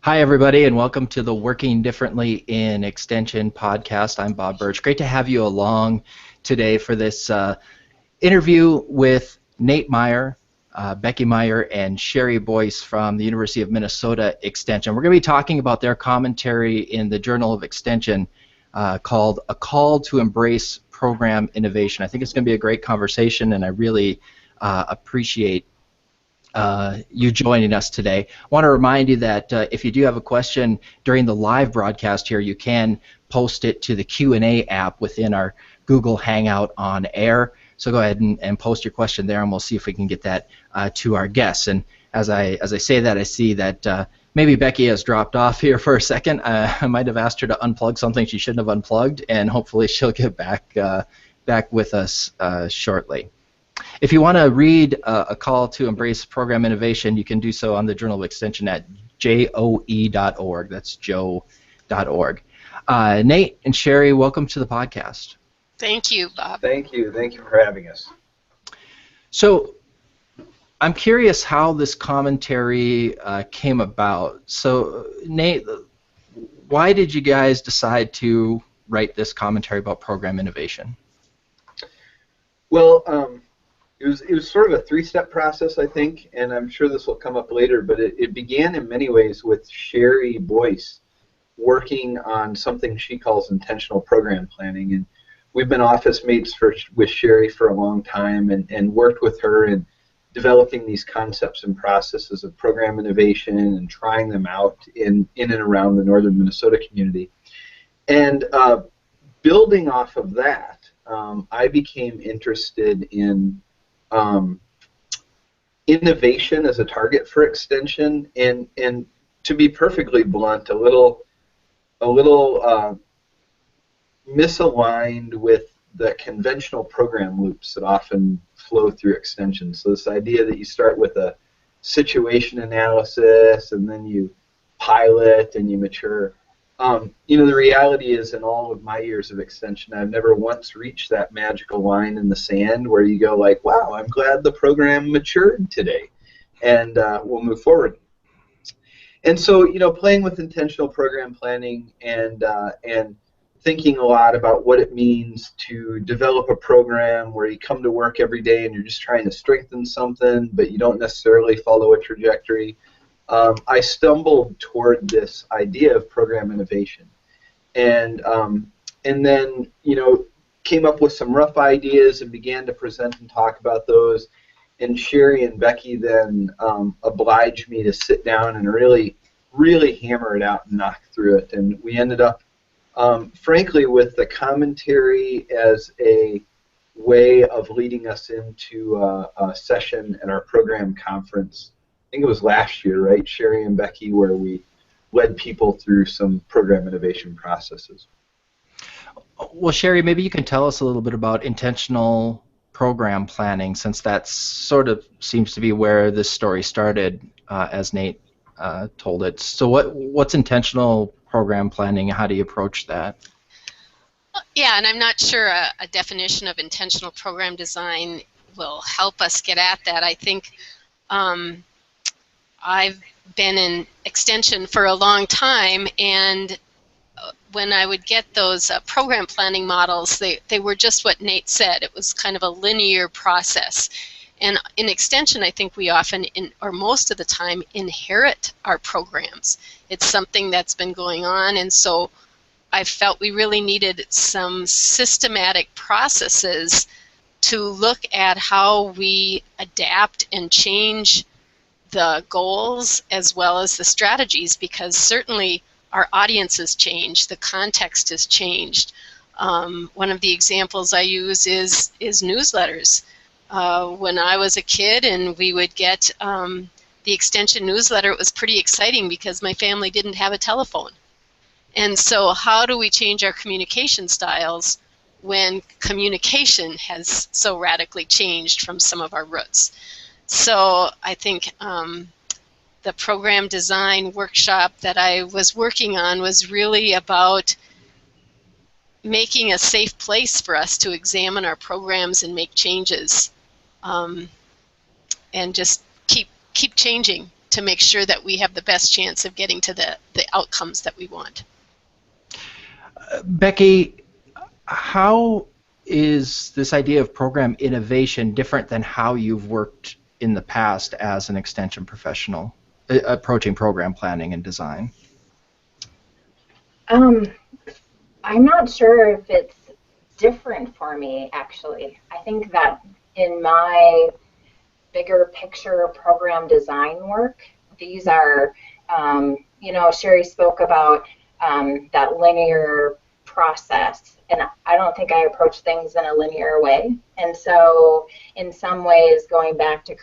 Hi, everybody, and welcome to the Working Differently in Extension podcast. I'm Bob Birch. Great to have you along today for this interview with Nate Meyer, Becky Meyer, and Sherry Boyce from the University of Minnesota Extension. We're going to be talking about their commentary in the Journal of Extension called A Call to Embrace Program Innovation. I think it's going to be a great conversation, and I really appreciate you joining us today. I want to remind you that if you do have a question during the live broadcast here, you can post it to the Q&A app within our Google Hangout on Air. So go ahead and post your question there, and we'll see if we can get that to our guests. And as I say that, I see that maybe Becky has dropped off here for a second. I might have asked her to unplug something she shouldn't have unplugged, and hopefully she'll get back with us shortly. If you want to read a call to embrace program innovation, you can do so on the Journal of Extension at joe.org. That's joe.org. Nate and Sherry, welcome to the podcast. Thank you, Bob. Thank you. Thank you for having us. So I'm curious how this commentary came about. So, Nate, why did you guys decide to write this commentary about program innovation? Well, it was sort of a three-step process, I think, and I'm sure this will come up later, but it began in many ways with Sherry Boyce working on something she calls intentional program planning. And we've been office mates with Sherry for a long time and worked with her in developing these concepts and processes of program innovation and trying them out in and around the northern Minnesota community. And building off of that, I became interested in innovation as a target for extension, and to be perfectly blunt, a little misaligned with the conventional program loops that often flow through extension. So this idea that you start with a situation analysis and then you pilot and you mature. The reality is, in all of my years of extension, I've never once reached that magical line in the sand where you go like, wow, I'm glad the program matured today, and we'll move forward. And so, playing with intentional program planning and thinking a lot about what it means to develop a program where you come to work every day and you're just trying to strengthen something, but you don't necessarily follow a trajectory. I stumbled toward this idea of program innovation, and then came up with some rough ideas and began to present and talk about those. And Sherry and Becky then obliged me to sit down and really hammer it out and knock through it. And we ended up, frankly, with the commentary as a way of leading us into a session at our program conference. I think it was last year, right, Sherry and Becky, where we led people through some program innovation processes. Well, Sherry, maybe you can tell us a little bit about intentional program planning, since that sort of seems to be where this story started, as Nate told it. So what's intentional program planning? How do you approach that? Yeah, and I'm not sure a definition of intentional program design will help us get at that. I think I've been in extension for a long time, and when I would get those program planning models, they were just what Nate said. It was kind of a linear process. And in extension, I think we often, or most of the time, inherit our programs. It's something that's been going on, and so I felt we really needed some systematic processes to look at how we adapt and change the goals as well as the strategies, because certainly our audience has changed, the context has changed. One of the examples I use is newsletters. When I was a kid and we would get the extension newsletter, it was pretty exciting because my family didn't have a telephone. And so how do we change our communication styles when communication has so radically changed from some of our roots? So I think the program design workshop that I was working on was really about making a safe place for us to examine our programs and make changes, and just keep changing to make sure that we have the best chance of getting to the outcomes that we want. Becky, how is this idea of program innovation different than how you've worked in the past as an extension professional, approaching program planning and design? I'm not sure if it's different for me, actually. I think that in my bigger picture program design work, these are, Sherry spoke about that linear process, and I don't think I approach things in a linear way. And so in some ways, going back to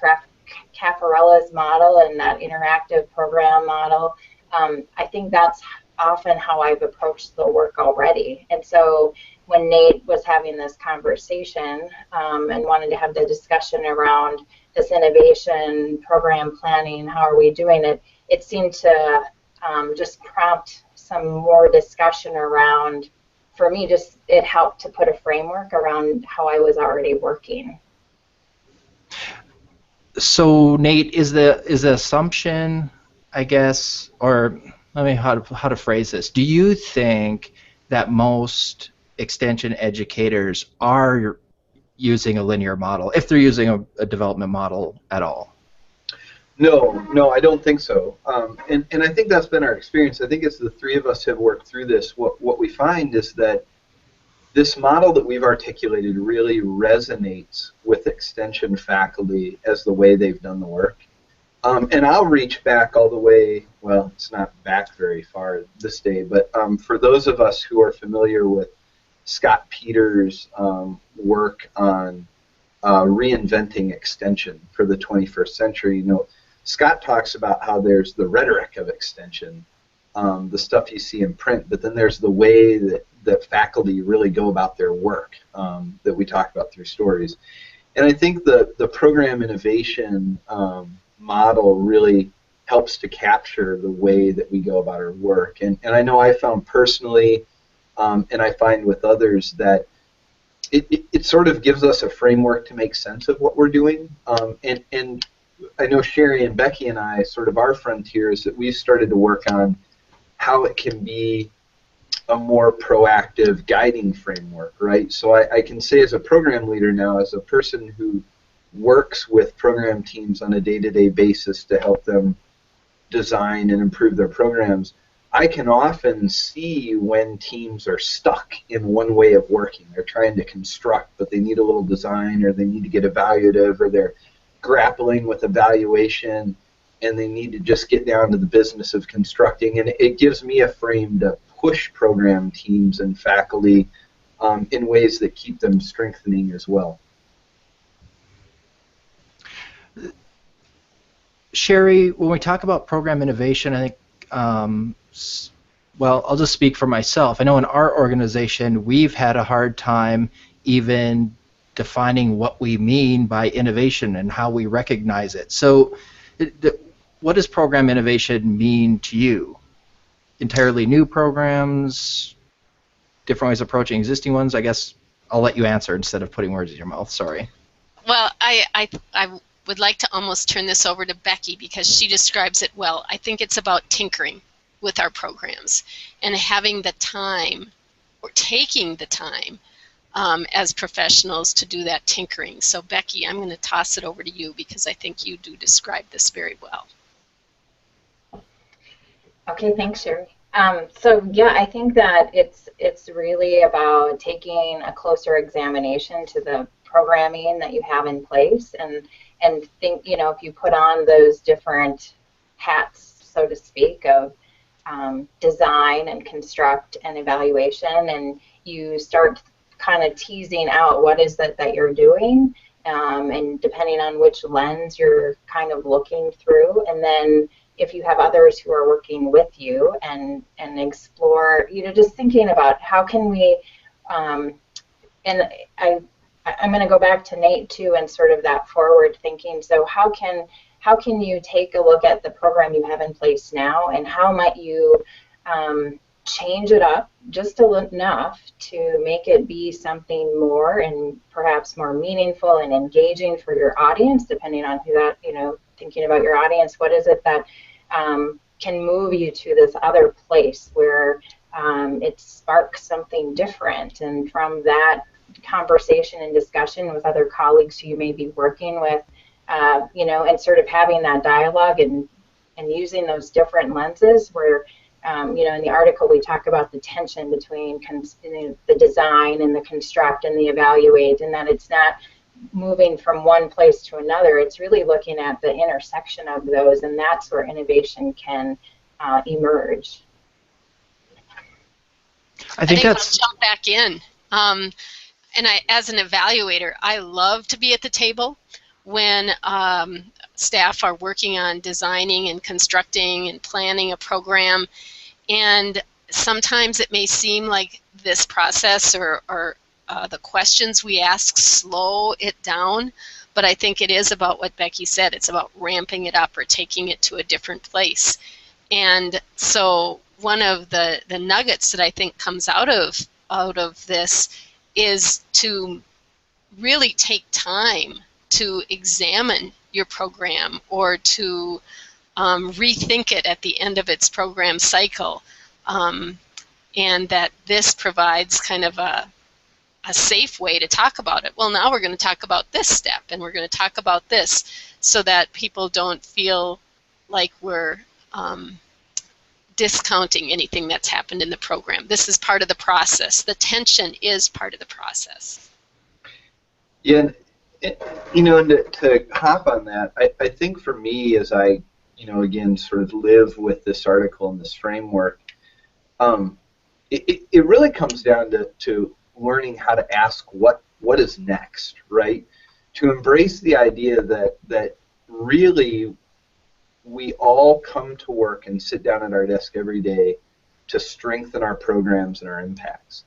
Caffarella's model and that interactive program model, I think that's often how I've approached the work already. And so when Nate was having this conversation and wanted to have the discussion around this innovation, program planning, how are we doing it, it seemed to just prompt some more discussion around, for me, just it helped to put a framework around how I was already working. So Nate, is the assumption, I guess, or let me how to phrase this? Do you think that most extension educators are using a linear model, if they're using a development model at all? No, I don't think so. And I think that's been our experience. I think as the three of us have worked through this, what we find is that this model that we've articulated really resonates with extension faculty as the way they've done the work. And I'll reach back all the way, well, it's not back very far this day, but for those of us who are familiar with Scott Peters' work on reinventing extension for the 21st century, Scott talks about how there's the rhetoric of extension, the stuff you see in print, but then there's the way that faculty really go about their work that we talk about through stories. And I think the program innovation model really helps to capture the way that we go about our work. And I know I found personally, and I find with others, that it sort of gives us a framework to make sense of what we're doing. And I know Sherry and Becky and I, sort of our frontier is that we've started to work on how it can be a more proactive guiding framework, right? So I can say as a program leader now, as a person who works with program teams on a day-to-day basis to help them design and improve their programs, I can often see when teams are stuck in one way of working. They're trying to construct, but they need a little design, or they need to get evaluative, or they're grappling with evaluation, and they need to just get down to the business of constructing. And it gives me a frame to push program teams and faculty in ways that keep them strengthening as well. Sherry, when we talk about program innovation, I think, well, I'll just speak for myself. I know in our organization, we've had a hard time even defining what we mean by innovation and how we recognize it. So what does program innovation mean to you? Entirely new programs, different ways of approaching existing ones? I guess I'll let you answer instead of putting words in your mouth. Sorry. Well, I would like to almost turn this over to Becky because she describes it well. I think it's about tinkering with our programs and having the time, or taking the time as professionals to do that tinkering. So Becky, I'm going to toss it over to you because I think you do describe this very well. Okay, thanks, Sherry. So yeah, I think that it's really about taking a closer examination to the programming that you have in place, and think, if you put on those different hats, so to speak, of design and construct and evaluation, and you start kind of teasing out what is it that you're doing, and depending on which lens you're kind of looking through, and then if you have others who are working with you and explore, just thinking about how can we, and I'm going to go back to Nate too, and sort of that forward thinking. So how can you take a look at the program you have in place now, and how might you change it up just enough to make it be something more and perhaps more meaningful and engaging for your audience, depending on who that thinking about your audience, what is it that can move you to this other place where it sparks something different? And from that conversation and discussion with other colleagues who you may be working with, and sort of having that dialogue and using those different lenses where, in the article we talk about the tension between the design and the construct and the evaluate, and that it's not moving from one place to another. It's really looking at the intersection of those, and that's where innovation can emerge. I think I'll jump back in. And as an evaluator, I love to be at the table when staff are working on designing and constructing and planning a program. And sometimes it may seem like this process or the questions we ask slow it down, but I think it is about what Becky said. It's about ramping it up or taking it to a different place. And so one of the nuggets that I think comes out of this is to really take time to examine your program or to rethink it at the end of its program cycle, and that this provides kind of a safe way to talk about it. Well, now we're going to talk about this step, and we're going to talk about this, so that people don't feel like we're discounting anything that's happened in the program. This is part of the process. The tension is part of the process. Yeah, and to hop on that, I think for me, as I, again, sort of live with this article and this framework, it really comes down to learning how to ask what is next, right? To embrace the idea that really we all come to work and sit down at our desk every day to strengthen our programs and our impacts.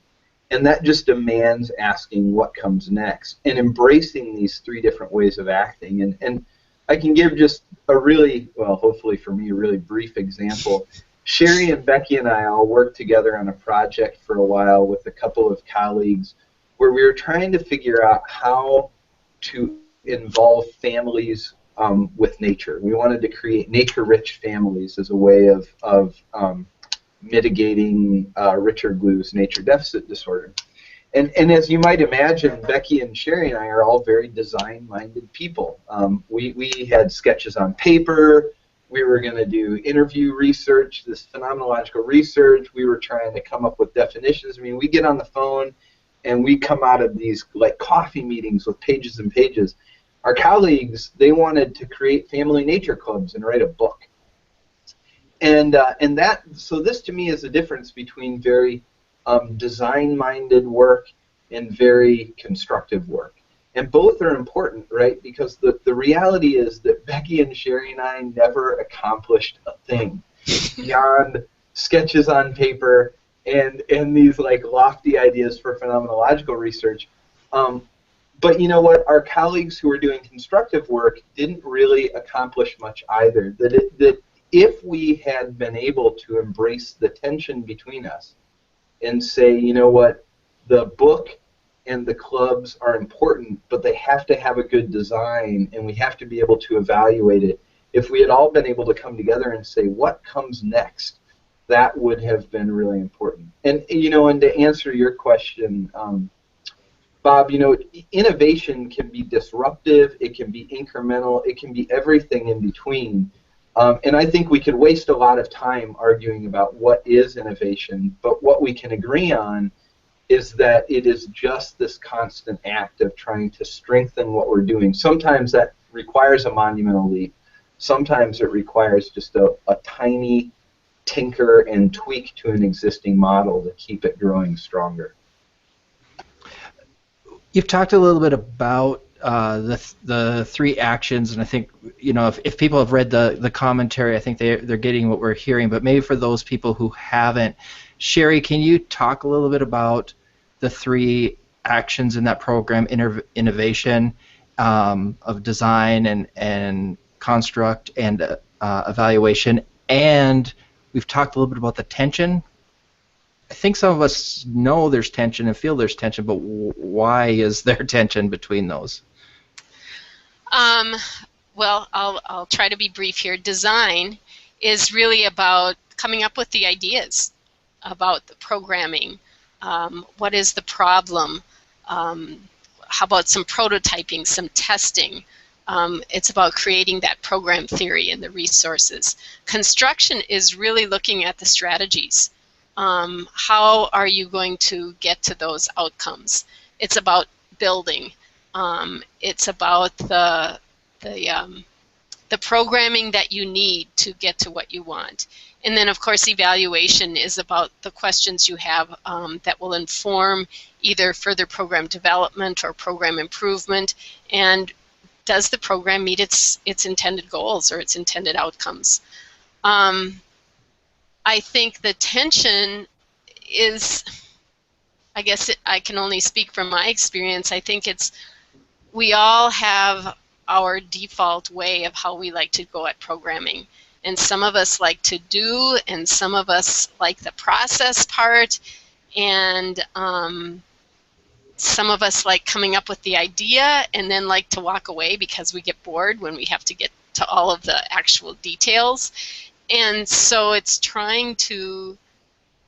And that just demands asking what comes next and embracing these three different ways of acting. And I can give just a really, well, hopefully for me, a really brief example. Sherry and Becky and I all worked together on a project for a while with a couple of colleagues where we were trying to figure out how to involve families with nature. We wanted to create nature-rich families as a way of mitigating Richard Blue's nature deficit disorder. And as you might imagine, Becky and Sherry and I are all very design-minded people. We had sketches on paper. We were going to do interview research, this phenomenological research. We were trying to come up with definitions. I mean, we get on the phone and we come out of these like coffee meetings with pages and pages. Our colleagues, they wanted to create family nature clubs and write a book. So this to me is the difference between very design-minded work and very constructive work. And both are important, right? Because the reality is that Becky and Sherry and I never accomplished a thing beyond sketches on paper and these like lofty ideas for phenomenological research. But you know what? Our colleagues who were doing constructive work didn't really accomplish much either. That if we had been able to embrace the tension between us and say, you know what, the book and the clubs are important, but they have to have a good design, and we have to be able to evaluate it. If we had all been able to come together and say, what comes next, that would have been really important. And and to answer your question, Bob, innovation can be disruptive, it can be incremental, it can be everything in between. And I think we could waste a lot of time arguing about what is innovation, but what we can agree on is that it is just this constant act of trying to strengthen what we're doing. Sometimes that requires a monumental leap. Sometimes it requires just a tiny tinker and tweak to an existing model to keep it growing stronger. You've talked a little bit about the three actions, and I think if people have read the commentary, I think they're getting what we're hearing. But maybe for those people who haven't, Sherry, can you talk a little bit about the three actions in that program: innovation, of design and construct and evaluation, and we've talked a little bit about the tension. I think some of us know there's tension and feel there's tension, but why is there tension between those? Well, I'll try to be brief here. Design is really about coming up with the ideas about the programming. What is the problem? How about some prototyping, some testing? It's about creating that program theory and the resources. Construction is really looking at the strategies. How are you going to get to those outcomes? It's about building. It's about the programming that you need to get to what you want. And then, of course, evaluation is about the questions you have that will inform either further program development or program improvement. And does the program meet its intended goals or its intended outcomes? I think the tension is, I guess I can only speak from my experience. I think we all have our default way of how we like to go at programming. And some of us like to do, and some of us like the process part, and some of us like coming up with the idea and then like to walk away because we get bored when we have to get to all of the actual details. And so it's trying to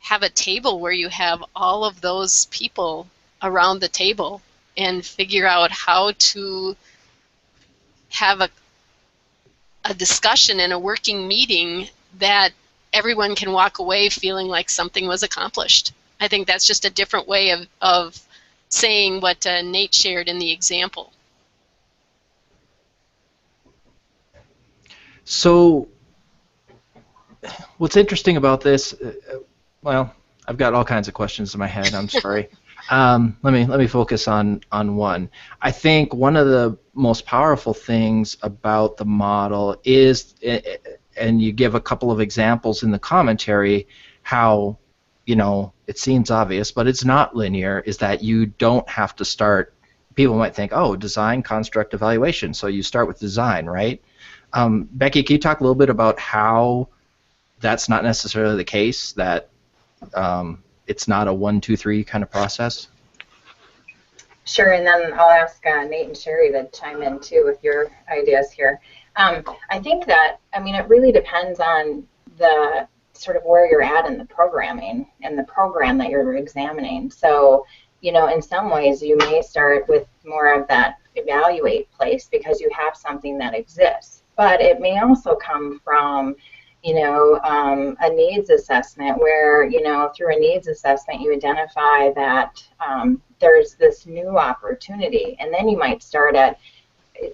have a table where you have all of those people around the table and figure out how to have a discussion and a working meeting that everyone can walk away feeling like something was accomplished. I think that's just a different way of saying what Nate shared in the example. So what's interesting about this, well, I've got all kinds of questions in my head. I'm sorry. Let me focus on one. I think one of the most powerful things about the model is, and you give a couple of examples in the commentary, how, you know, it seems obvious, but it's not linear, is that you don't have to start. People might think, oh, design, construct, evaluation, so you start with design, right? Becky, can you talk a little bit about how that's not necessarily the case, that it's not a 1, 2, 3 kind of process? Sure, and then I'll ask Nate and Sherry to chime in too with your ideas here. I think that, I mean, it really depends on the sort of where you're at in the programming and the program that you're examining. So, you know, in some ways you may start with more of that evaluate place because you have something that exists. But it may also come from, you know, a needs assessment where, you know, through a needs assessment you identify that there's this new opportunity, and then you might start at,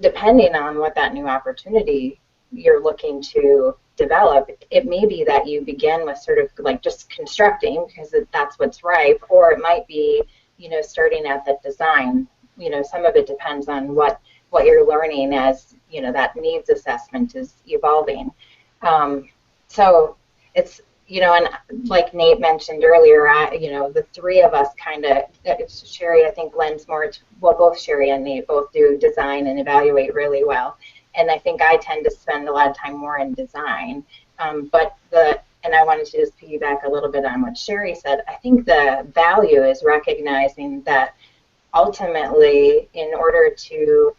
depending on what that new opportunity you're looking to develop, it may be that you begin with sort of like just constructing because that's what's ripe, or it might be, you know, starting at the design. You know, some of it depends on what you're learning as, you know, that needs assessment is evolving. So it's, you know, and like Nate mentioned earlier, you know, the three of us kind of, Sherry I think lends more to, well, both Sherry and Nate both do design and evaluate really well. And I think I tend to spend a lot of time more in design. And I wanted to just piggyback a little bit on what Sherry said. I think the value is recognizing that ultimately, in order to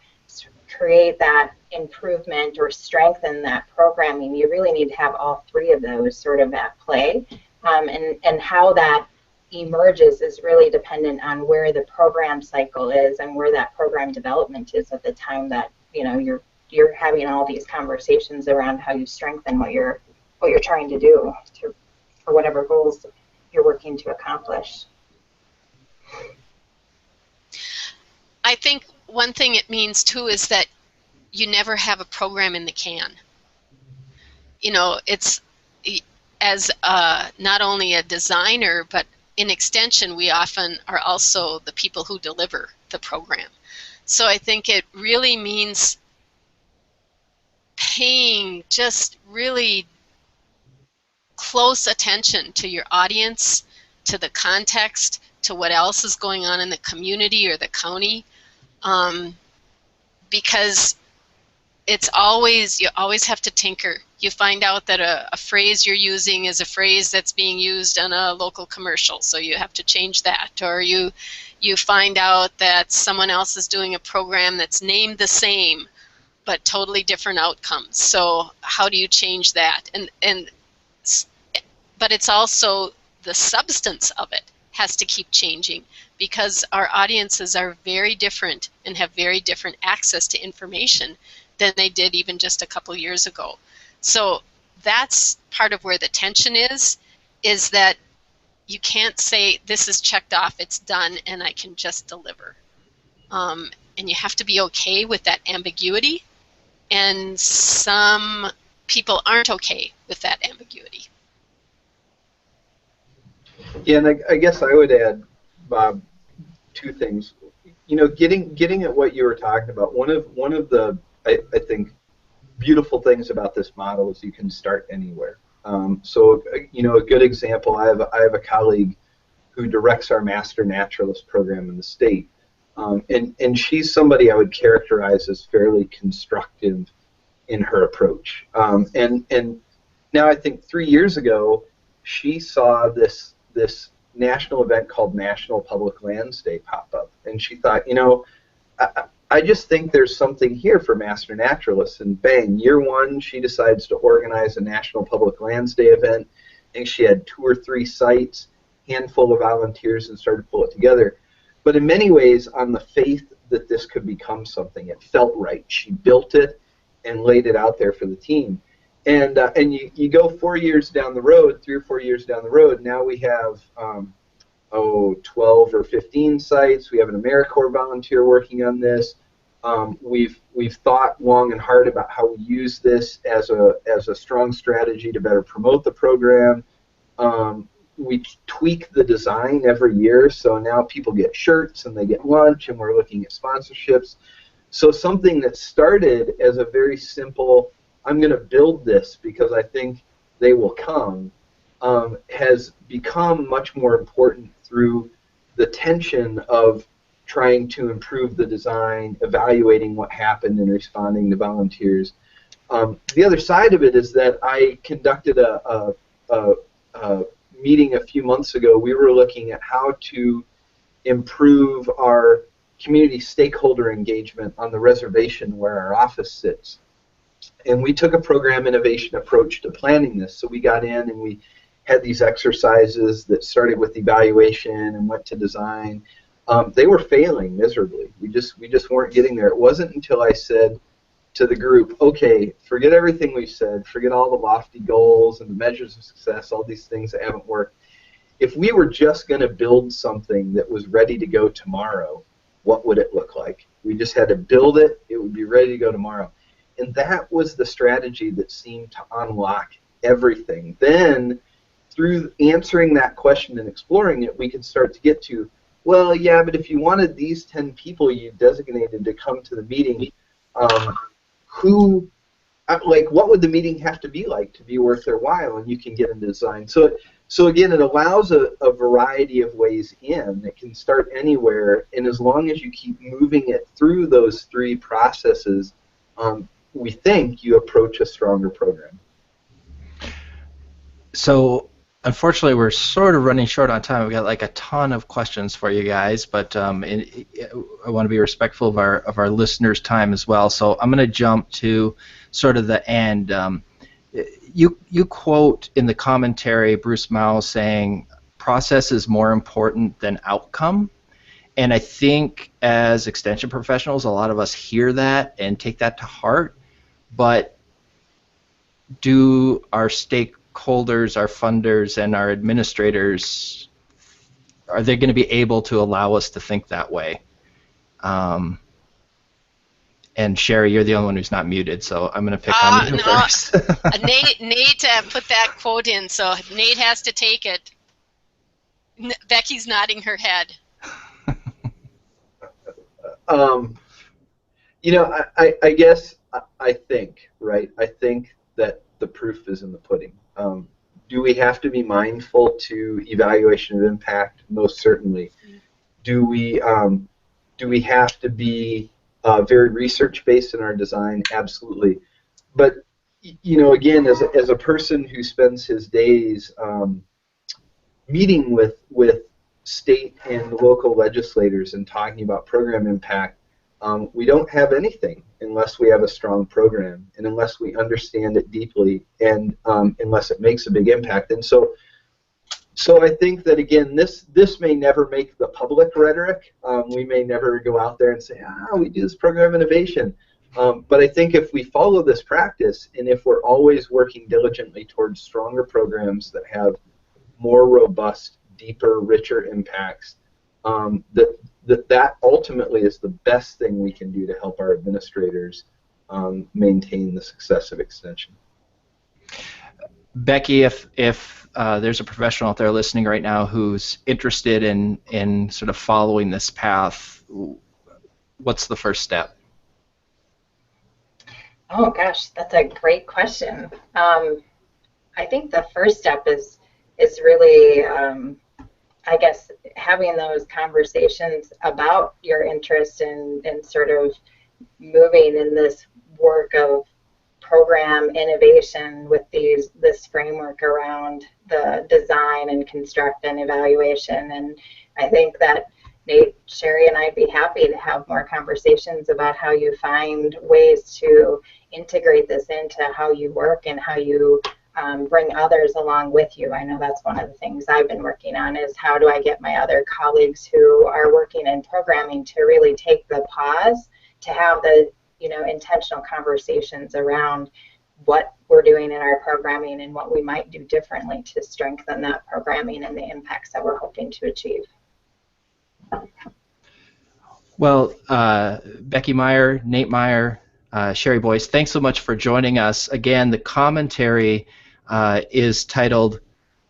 create that improvement or strengthen that programming, you really need to have all three of those sort of at play. And how that emerges is really dependent on where the program cycle is and where that program development is at the time that, you know, you're having all these conversations around how you strengthen what you're trying to do for whatever goals you're working to accomplish. I think one thing it means too is that you never have a program in the can. You know, it's as not only a designer, but in extension, we often are also the people who deliver the program. So I think it really means paying just really close attention to your audience, to the context, to what else is going on in the community or the county, because it's always, you always have to tinker. You find out that a phrase you're using is a phrase that's being used on a local commercial, so you have to change that. Or you find out that someone else is doing a program that's named the same, but totally different outcomes. So how do you change that? But it's also the substance of it has to keep changing, because our audiences are very different and have very different access to information than they did even just a couple years ago. So that's part of where the tension is that you can't say this is checked off, it's done, and I can just deliver. And you have to be okay with that ambiguity, and some people aren't okay with that ambiguity. Yeah, and I guess I would add, Bob, two things. You know, getting at what you were talking about. One of the I think beautiful things about this model is you can start anywhere. So you know, a good example. I have a colleague who directs our Master Naturalist program in the state, and she's somebody I would characterize as fairly constructive in her approach. And now I think 3 years ago, she saw this national event called National Public Lands Day pop up, and she thought, you know, I just think there's something here for Master Naturalists. And bang, year one, she decides to organize a National Public Lands Day event. I think she had 2 or 3 sites, handful of volunteers, and started to pull it together. But in many ways, on the faith that this could become something, it felt right. She built it and laid it out there for the team. And you go 4 years down the road, 3 or 4 years down the road, now we have 12 or 15 sites. We have an AmeriCorps volunteer working on this. We've thought long and hard about how we use this as a strong strategy to better promote the program. We tweak the design every year, so now people get shirts and they get lunch, and we're looking at sponsorships. So something that started as a very simple, I'm going to build this because I think they will come, has become much more important through the tension of trying to improve the design, evaluating what happened, and responding to volunteers. The other side of it is that I conducted a meeting a few months ago. We were looking at how to improve our community stakeholder engagement on the reservation where our office sits. And we took a program innovation approach to planning this. So we got in and we had these exercises that started with evaluation and went to design. They were failing miserably. We just weren't getting there. It wasn't until I said to the group, okay, forget everything we said, forget all the lofty goals and the measures of success, all these things that haven't worked. If we were just going to build something that was ready to go tomorrow, what would it look like? We just had to build it. It would be ready to go tomorrow. And that was the strategy that seemed to unlock everything. Then, through answering that question and exploring it, we could start to get to, well, yeah, but if you wanted these 10 people you designated to come to the meeting, what would the meeting have to be like to be worth their while? And you can get into design. So again, it allows a variety of ways in. It can start anywhere, and as long as you keep moving it through those 3 processes, we think you approach a stronger program. So unfortunately, we're sort of running short on time. We've got like a ton of questions for you guys, but I want to be respectful of our listeners' time as well. So I'm going to jump to sort of the end. You quote in the commentary Bruce Mao saying, "Process is more important than outcome." And I think as extension professionals, a lot of us hear that and take that to heart. But do our stakeholders, our funders, and our administrators, are they going to be able to allow us to think that way? And Sherry, you're the only one who's not muted, so I'm going to pick on you first. Nate put that quote in, so Nate has to take it. Becky's nodding her head. You know, I guess I think, right? I think that the proof is in the pudding. Do we have to be mindful to evaluation of impact? Most certainly. Do we have to be very research-based in our design? Absolutely. But you know, again, as a person who spends his days meeting with state and local legislators and talking about program impact, we don't have anything unless we have a strong program and unless we understand it deeply and unless it makes a big impact. And so I think that, again, this may never make the public rhetoric. We may never go out there and say, we do this program innovation. But I think if we follow this practice and if we're always working diligently towards stronger programs that have more robust, deeper, richer impacts, that ultimately is the best thing we can do to help our administrators maintain the success of extension. Becky, if there's a professional out there listening right now who's interested in sort of following this path, what's the first step? Oh gosh, that's a great question. I think the first step is really, I guess, having those conversations about your interest in sort of moving in this work of program innovation with this framework around the design and construct and evaluation. And I think that Nate, Sherry, and I'd be happy to have more conversations about how you find ways to integrate this into how you work and how you bring others along with you. I know that's one of the things I've been working on, is how do I get my other colleagues who are working in programming to really take the pause to have the intentional conversations around what we're doing in our programming and what we might do differently to strengthen that programming and the impacts that we're hoping to achieve. Well, Becky Meyer, Nate Meyer, Sherry Boyce, thanks so much for joining us. Again, the commentary is titled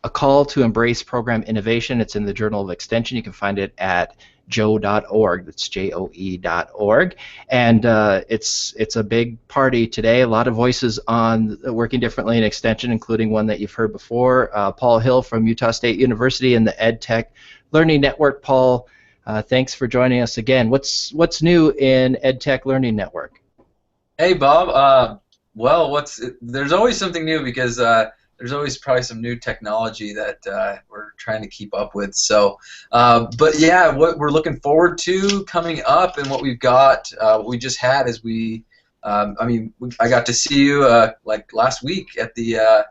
A Call to Embrace Program Innovation. It's in the Journal of Extension. You can find it at joe.org. That's joe.org. And it's a big party today. A lot of voices on working differently in Extension, including one that you've heard before, Paul Hill from Utah State University and the EdTech Learning Network. Paul, thanks for joining us again. What's new in EdTech Learning Network? Hey, Bob. There's always something new because there's always probably some new technology that we're trying to keep up with. So, but yeah, what we're looking forward to coming up and what we've got, what we just had is I got to see you like last week at the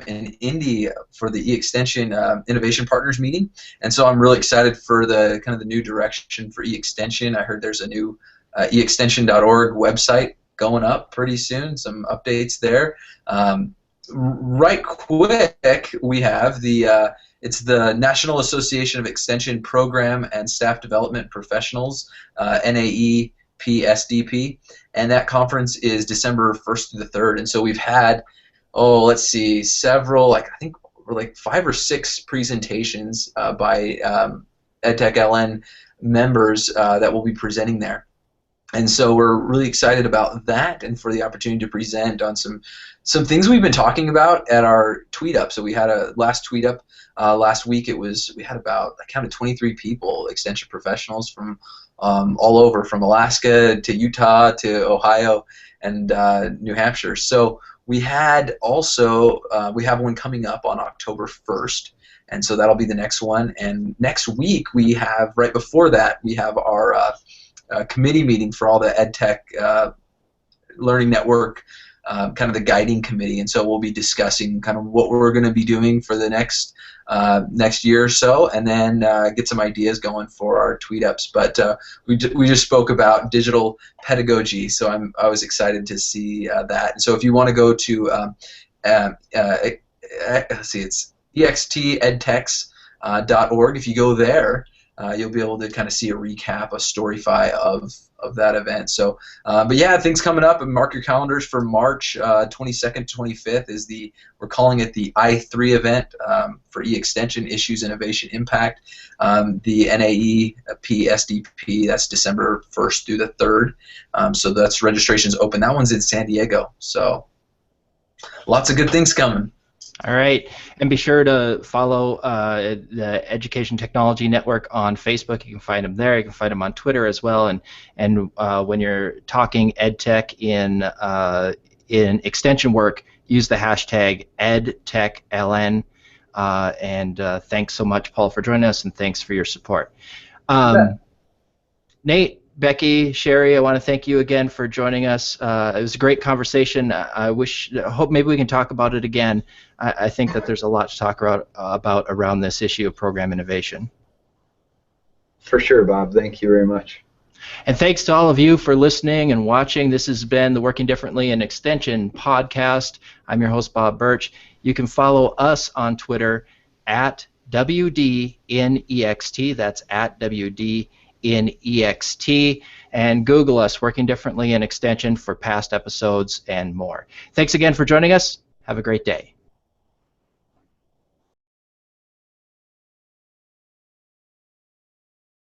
in Indy for the e-extension innovation partners meeting, and so I'm really excited for the kind of the new direction for e-extension. I heard there's a new eextension.org website going up pretty soon, some updates there. Right quick, we have it's the National Association of Extension Program and Staff Development Professionals, NAEPSDP, and that conference is December 1st through the 3rd, and so we've had, several, I think 5 or 6 presentations by EdTech LN members that will be presenting there. And so we're really excited about that and for the opportunity to present on some things we've been talking about at our tweet up. So we had a last tweet up last week. We had about, I counted 23 people, extension professionals from all over, from Alaska to Utah to Ohio and New Hampshire. So we had also, we have one coming up on October 1st. And so that'll be the next one. And next week we have, right before that, we have our committee meeting for all the EdTech Learning Network, kind of the guiding committee, and so we'll be discussing kind of what we're going to be doing for the next year or so, and then get some ideas going for our tweet ups. But we just spoke about digital pedagogy, so I was excited to see that. And so if you want to go to let's see, it's extedtechs.org. If you go there, you'll be able to kind of see a recap, a storyfy of that event. So, but yeah, things coming up, and mark your calendars for March 22nd to 25th we're calling it the I3 event for e-extension issues, innovation, impact. The NAEP SDP, that's December 1st through the 3rd. So that's registration's open. That one's in San Diego. So lots of good things coming. All right, and be sure to follow the Education Technology Network on Facebook. You can find them there. You can find them on Twitter as well. And when you're talking EdTech in extension work, use the hashtag EdTechLN. And thanks so much, Paul, for joining us, and thanks for your support. Nate, Becky, Sherry, I want to thank you again for joining us. It was a great conversation. I hope maybe we can talk about it again. I think that there's a lot to talk about around this issue of program innovation. For sure, Bob. Thank you very much. And thanks to all of you for listening and watching. This has been the Working Differently in Extension podcast. I'm your host, Bob Birch. You can follow us on Twitter at WDNEXT. That's at WDNEXT. And Google us, Working Differently in Extension, for past episodes and more. Thanks again for joining us. Have a great day.